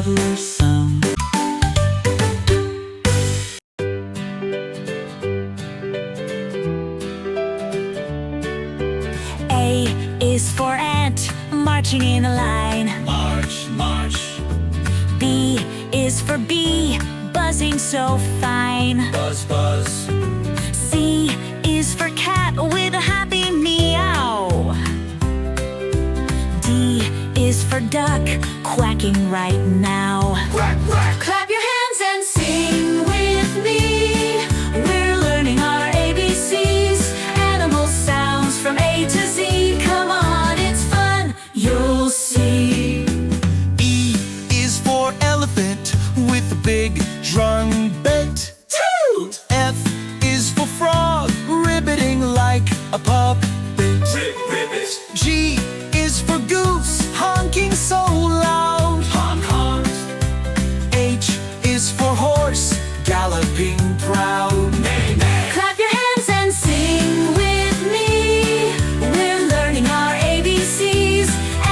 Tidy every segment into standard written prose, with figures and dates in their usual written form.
toddler sound. A is for ant, marching in a line. March, march. B is for bee, buzzing so fine. Buzz, buzz. C is for cat with a happy meow. D is for duck, quacking right now. Quack, quack. Clap your hands and sing with me. We're learning our ABCs, animal sounds from A to Z. Come on, it's fun, you'll see. E is for elephant with a big trumpet. Toot! F is for frog, ribbiting like a puppet. Ribbit. G is for goose, honking so loud. Honk, honk. H is for horse, galloping proud. Neigh, neigh. Clap your hands and sing with me. We're learning our ABCs,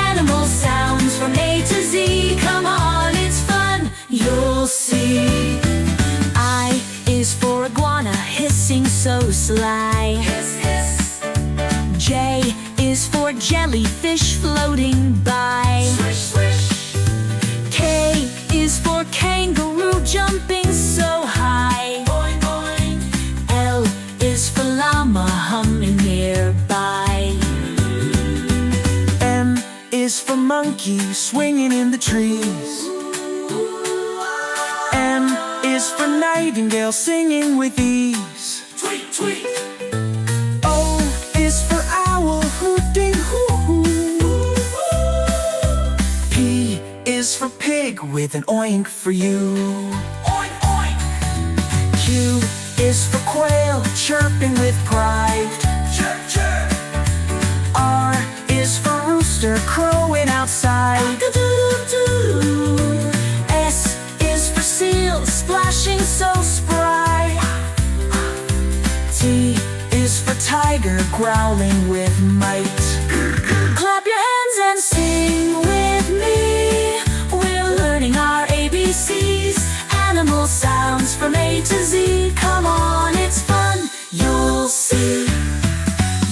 animal sounds from A to Z. Come on, it's fun, you'll see. I is for iguana, hissing so sly. Hiss, hiss. J is for jellyfish floating by. Swish, swish. K is for kangaroo, jumping so high. Boing, boing. L is for llama, humming nearby. M is for monkey, swinging in the trees. N is for nightingale, singing with ease. Tweet, tweet. O is for owl, hooting hoo-hoo. P is for pig, with an oink for you. Oink, oink. Q is for quail, chirping with pride. Chirp, chirp. R is for rooster, crowing outside. S is for seal, splashing so spry. T is for tiger, growling with might. Clap your hands and sing with me. We're learning our ABCs, animal sounds from A to Z. Come on, it's fun, you'll see.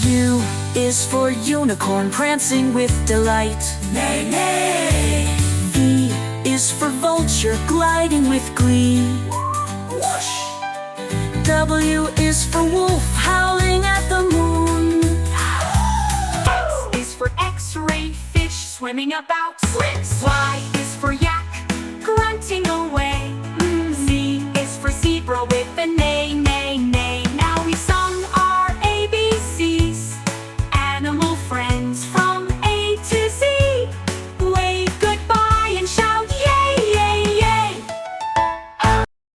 U is for unicorn, prancing with delight. Neigh, neigh. V is for vulture, gliding with glee. Whoosh. W is for wolf, howling at the moon. X is for X-ray fish swimming about. Y is for yak, grunting away.